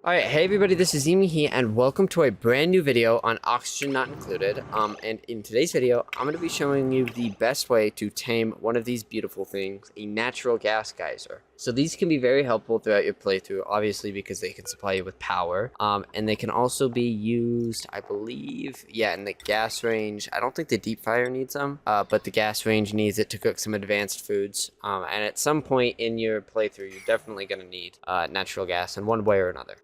Alright, hey everybody, this is Emehe, and welcome to a brand new video on Oxygen Not Included. And in today's video, I'm going to be showing you the best way to tame one of these beautiful things, a natural gas geyser. So these can be very helpful throughout your playthrough, obviously because they can supply you with power. And they can also be used, I believe, in the gas range. I don't think the deep fryer needs them, but the gas range needs it to cook some advanced foods. And at some point in your playthrough, you're definitely going to need natural gas in one way or another.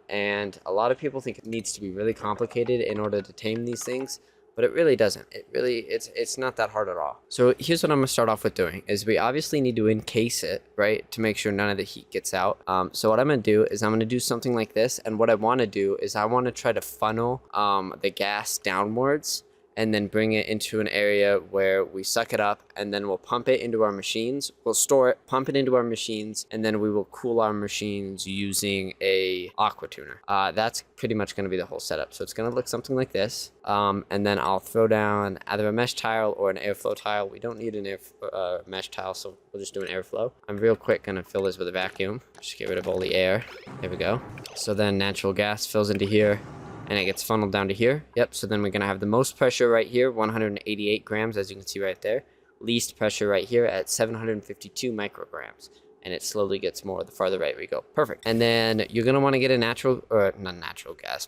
And a lot of people think it needs to be really complicated in order to tame these things, but it really doesn't. It's not that hard at all. So here's what I'm gonna start off with doing is we obviously need to encase it, right, to make sure none of the heat gets out. So what I'm gonna do is I'm gonna do something like this, and what I want to do is I want to try to funnel the gas downwards and then bring it into an area where we suck it up, and then we'll pump it into our machines. We'll store it, pump it into our machines, and then we will cool our machines using a aqua tuner. That's pretty much going to be the whole setup. So it's going to look something like this. And then I'll throw down either a mesh tile or an airflow tile. We don't need an mesh tile, so we'll just do an airflow. I'm real quick going to fill this with a vacuum. Just get rid of all the air. There we go. So then natural gas fills into here, and it gets funneled down to here. Yep, so then we're going to have the most pressure right here, 188 grams, as you can see right there. Least pressure right here at 752 micrograms. And it slowly gets more the farther right we go. Perfect. And then you're going to want to get a gas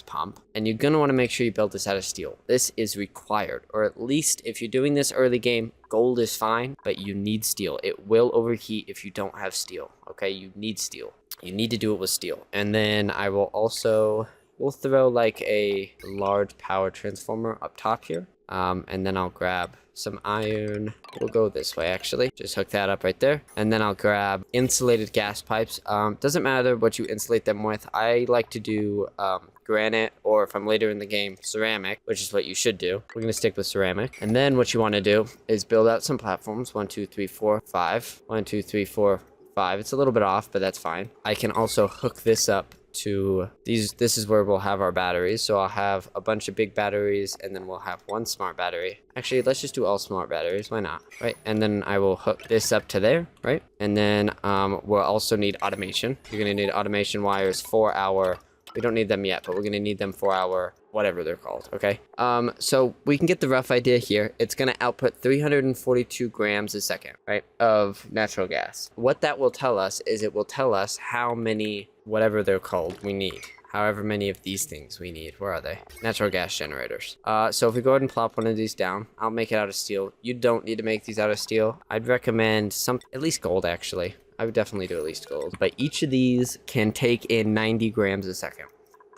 pump. And you're going to want to make sure you build this out of steel. This is required, or at least if you're doing this early game, gold is fine, but you need steel. It will overheat if you don't have steel, okay? You need steel. You need to do it with steel. And then I will also... we'll throw like a large power transformer up top here. And then I'll grab some iron. We'll go this way actually. Just hook that up right there. And then I'll grab insulated gas pipes. Doesn't matter what you insulate them with. I like to do granite, or if I'm later in the game, ceramic, which is what you should do. We're gonna stick with ceramic. And then what you want to do is build out some platforms. 1, 2, 3, 4, 5. 1, 2, 3, 4, 5. It's a little bit off, but that's fine. I can also hook this up to these. This is where we'll have our batteries. So I'll have a bunch of big batteries, and then we'll have one smart battery. Actually, let's just do all smart batteries. Why not? Right? And then I will hook this up to there, right? And then we'll also need automation. You're gonna need automation wires for our... we don't need them yet, but we're gonna need them for our whatever they're called, okay? So we can get the rough idea here. It's gonna output 342 grams a second, right, of natural gas. What that will tell us is it will tell us how many, whatever they're called, we need. However many of these things we need. Where are they? Natural gas generators. So if we go ahead and plop one of these down, I'll make it out of steel. You don't need to make these out of steel. I'd recommend at least gold, actually. I would definitely do at least gold. But each of these can take in 90 grams a second.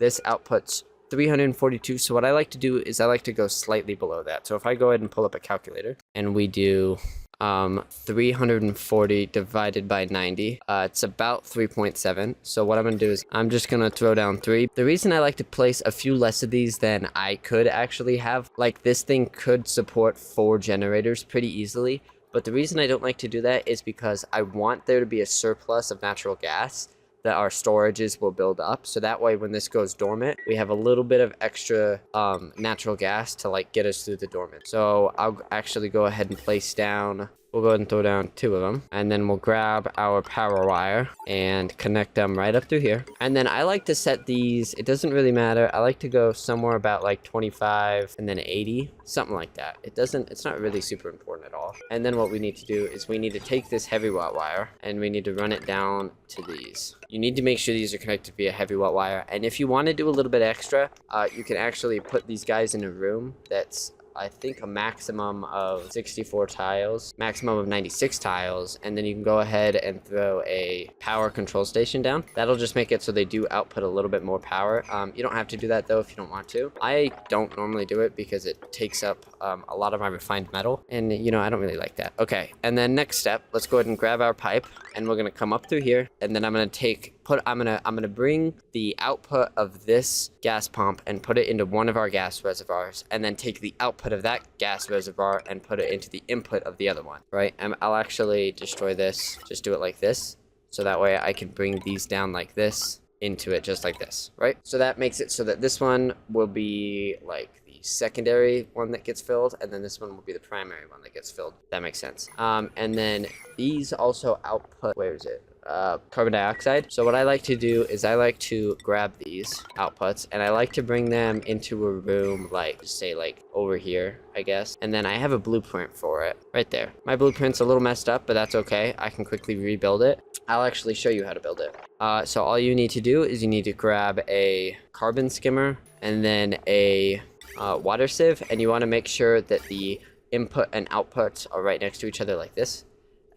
This outputs 342. So what I like to do is I like to go slightly below that. So if I go ahead and pull up a calculator and we do 340 divided by 90, it's about 3.7. So what I'm gonna do is I'm just gonna throw down 3. The reason I like to place a few less of these than I could actually have, like this thing could support 4 generators pretty easily, but the reason I don't like to do that is because I want there to be a surplus of natural gas that our storages will build up, so that way when this goes dormant, we have a little bit of extra natural gas to like get us through the dormant. So I'll actually go ahead and place down, we'll go ahead and throw down 2 of them, and then we'll grab our power wire and connect them right up through here. And then I like to set these, it doesn't really matter, I like to go somewhere about like 25 and then 80, something like that. It's not really super important at all. And then what we need to do is we need to take this heavy watt wire and we need to run it down to these. You need to make sure these are connected via heavy watt wire. And if you want to do a little bit extra, you can actually put these guys in a room that's, I think, a maximum of 64 tiles, maximum of 96 tiles, and then you can go ahead and throw a power control station down. That'll just make it so they do output a little bit more power. You don't have to do that though if you don't want to. I don't normally do it because it takes up a lot of my refined metal, and you know, I don't really like that. Okay, and then next step, let's go ahead and grab our pipe, and we're gonna come up through here, and then I'm gonna bring the output of this gas pump and put it into one of our gas reservoirs, and then take the output of that gas reservoir and put it into the input of the other one, right? And I'll actually destroy this, just do it like this, so that way I can bring these down like this into it, just like this, right? So that makes it so that this one will be like the secondary one that gets filled, and then this one will be the primary one that gets filled. That makes sense. And then these also output, where is it? carbon dioxide. So what I like to do is I like to grab these outputs and I like to bring them into a room, like say like over here, I guess. And then I have a blueprint for it right there. My blueprint's a little messed up, but that's okay. I can quickly rebuild it. I'll actually show you how to build it. So all you need to do is you need to grab a carbon skimmer and then a water sieve, and you want to make sure that the input and outputs are right next to each other like this.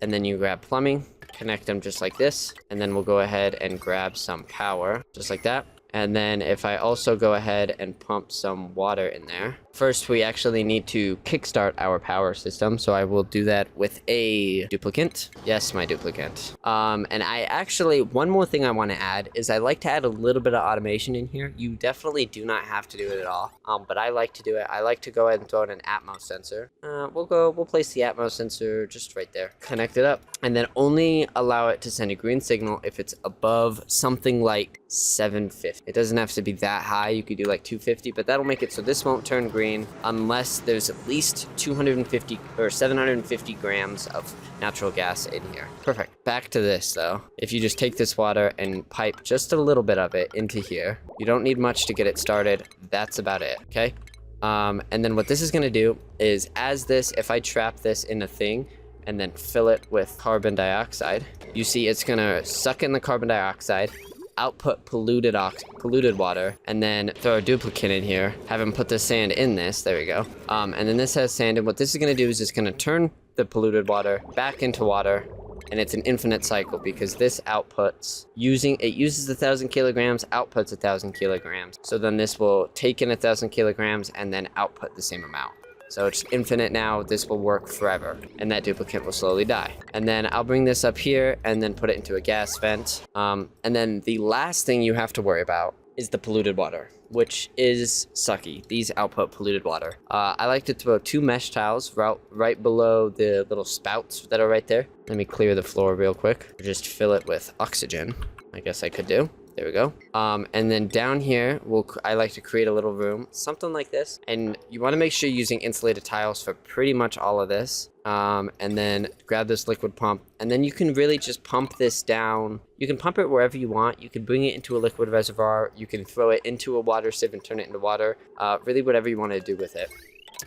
And then you grab plumbing, connect them just like this, and then we'll go ahead and grab some power just like that. And then if I also go ahead and pump some water in there, first we actually need to kickstart our power system. So I will do that with a duplicate. Yes, my duplicate. And I actually, one more thing I want to add is I like to add a little bit of automation in here. You definitely do not have to do it at all. But I like to do it. I like to go ahead and throw in an Atmos sensor. We'll place the Atmos sensor just right there. Connect it up and then only allow it to send a green signal if it's above something like 750. It doesn't have to be that high. You could do like 250, but that'll make it so this won't turn green unless there's at least 250 or 750 grams of natural gas in here. Perfect. Back to this though. If you just take this water and pipe just a little bit of it into here, you don't need much to get it started. That's about it. Okay. And then what this is going to do is if I trap this in a thing and then fill it with carbon dioxide, you see it's going to suck in the carbon dioxide, output polluted water, and then throw a duplicate in here, have him put the sand in this, there we go. And then this has sand, and what this is going to do is it's going to turn the polluted water back into water, and it's an infinite cycle because this outputs, it uses 1,000 kilograms, outputs 1,000 kilograms. So then this will take in 1,000 kilograms and then output the same amount. So it's infinite now. This will work forever, and that duplicate will slowly die. And then I'll bring this up here and then put it into a gas vent. And then the last thing you have to worry about is the polluted water, which is sucky. These output polluted water. I like to throw 2 mesh tiles right below the little spouts that are right there. Let me clear the floor real quick. Just fill it with oxygen. I guess I could do. There we go. And then down here, I like to create a little room, something like this. And you want to make sure you're using insulated tiles for pretty much all of this. And then grab this liquid pump, and then you can really just pump this down. You can pump it wherever you want. You can bring it into a liquid reservoir. You can throw it into a water sieve and turn it into water. Really whatever you want to do with it.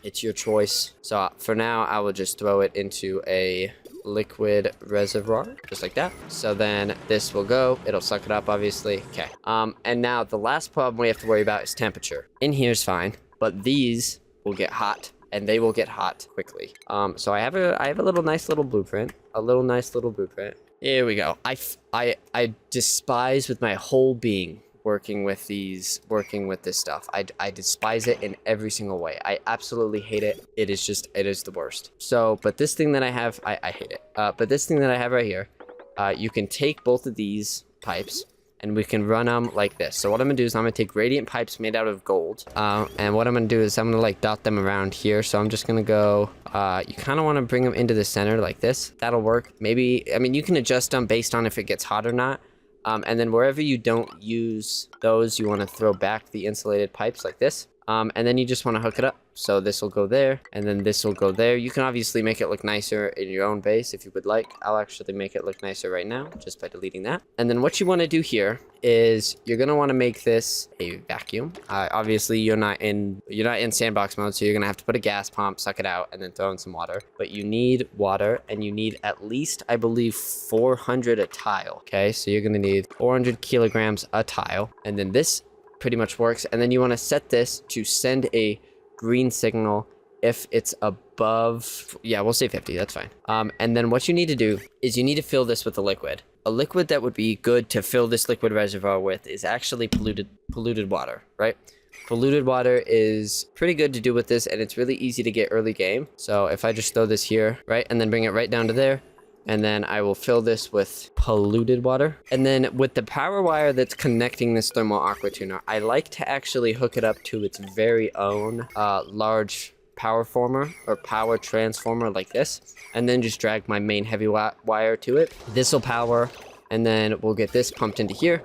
It's your choice. So for now, I will just throw it into a liquid reservoir just like that. So then this will go, it'll suck it up obviously. Okay. And now the last problem we have to worry about is temperature. In here's fine, but these will get hot, and they will get hot quickly. So I have a nice little blueprint. Here we go. I despise with my whole being working with this stuff. I despise it in every single way. I absolutely hate it. It is the worst. So, but this thing that I have, I hate it. But this thing that I have right here, you can take both of these pipes and we can run them like this. So what I'm gonna do is I'm gonna take radiant pipes made out of gold. And what I'm gonna do is I'm gonna like dot them around here. So I'm just gonna go, you kind of want to bring them into the center like this. That'll work. Maybe, I mean, you can adjust them based on if it gets hot or not. And then wherever you don't use those, you want to throw back the insulated pipes like this. And then you just want to hook it up. So this will go there, and then this will go there. You can obviously make it look nicer in your own base if you would like. I'll actually make it look nicer right now just by deleting that. And then what you want to do here is you're going to want to make this a vacuum. Obviously you're not in sandbox mode, so you're going to have to put a gas pump, suck it out, and then throw in some water. But you need water, and you need at least, I believe, 400 a tile. Okay, so you're going to need 400 kilograms a tile, and then this pretty much works. And then you want to set this to send a green signal if it's above, yeah, we'll say 50, that's fine. And then what you need to do is you need to fill this with a liquid. A liquid that would be good to fill this liquid reservoir with is actually polluted water, right? Polluted water is pretty good to do with this, and it's really easy to get early game. So if I just throw this here, right, and then bring it right down to there, and then I will fill this with polluted water. And then with the power wire that's connecting this thermal aqua tuner, I like to actually hook it up to its very own large power former or power transformer like this, and then just drag my main heavy wire to it. This will power, and then we'll get this pumped into here.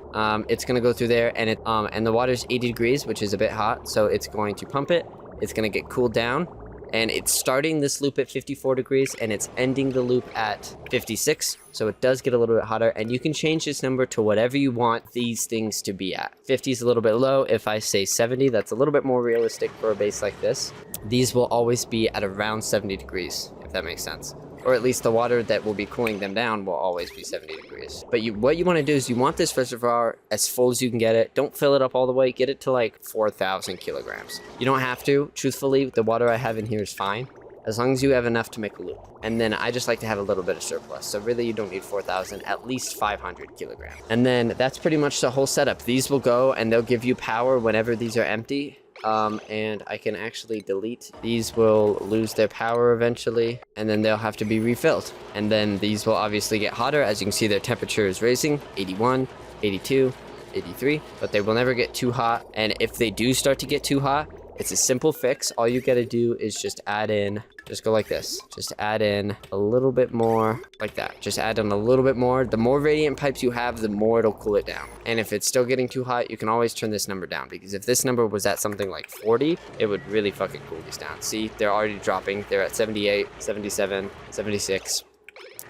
It's gonna go through there, and and the water's 80 degrees, which is a bit hot, so it's going to pump it. It's gonna get cooled down, and it's starting this loop at 54 degrees and it's ending the loop at 56. So it does get a little bit hotter, and you can change this number to whatever you want these things to be at. 50 is a little bit low. If I say 70, that's a little bit more realistic for a base like this. These will always be at around 70 degrees, if that makes sense. Or at least the water that will be cooling them down will always be 70 degrees. But what you want to do is you want this reservoir as full as you can get it. Don't fill it up all the way. Get it to like 4,000 kilograms. You don't have to. Truthfully, the water I have in here is fine, as long as you have enough to make a loop. And then I just like to have a little bit of surplus. So really you don't need 4,000, at least 500 kilograms. And then that's pretty much the whole setup. These will go and they'll give you power whenever these are empty. And I can actually delete. These will lose their power eventually, and then they'll have to be refilled. And then these will obviously get hotter. As you can see, their temperature is raising, 81, 82, 83, but they will never get too hot. And if they do start to get too hot, it's a simple fix. All you gotta do is just add in, just go like this. Just add in a little bit more, like that. Just add in a little bit more. The more radiant pipes you have, the more it'll cool it down. And if it's still getting too hot, you can always turn this number down, because if this number was at something like 40, it would really fucking cool these down. See, they're already dropping. They're at 78, 77, 76.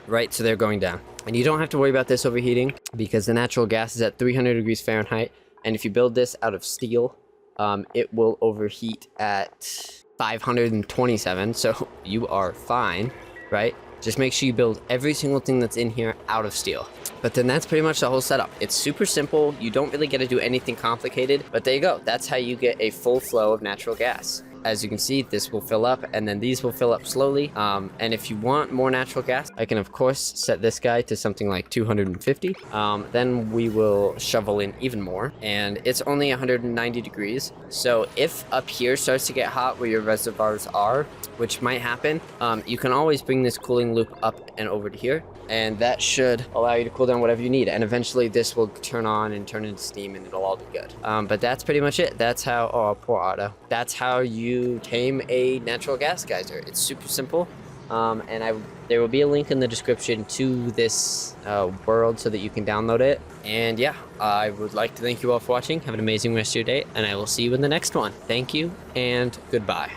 Right, so they're going down. And you don't have to worry about this overheating, because the natural gas is at 300 degrees Fahrenheit. And if you build this out of steel, it will overheat at 527, so you are fine, right? Just make sure you build every single thing that's in here out of steel. But then that's pretty much the whole setup. It's super simple. You don't really get to do anything complicated, but there you go. That's how you get a full flow of natural gas. As you can see, this will fill up, and then these will fill up slowly. And if you want more natural gas, I can of course set this guy to something like 250. Then we will shovel in even more, and it's only 190 degrees. So if up here starts to get hot where your reservoirs are, which might happen, you can always bring this cooling loop up and over to here, and that should allow you to cool down whatever you need. And eventually this will turn on and turn into steam, and it'll all be good. But that's pretty much it. That's how, oh, poor Otto. That's how you tame a natural gas geyser. It's super simple. And there will be a link in the description to this world so that you can download it. And yeah, I would like to thank you all for watching. Have an amazing rest of your day, and I will see you in the next one. Thank you, and goodbye.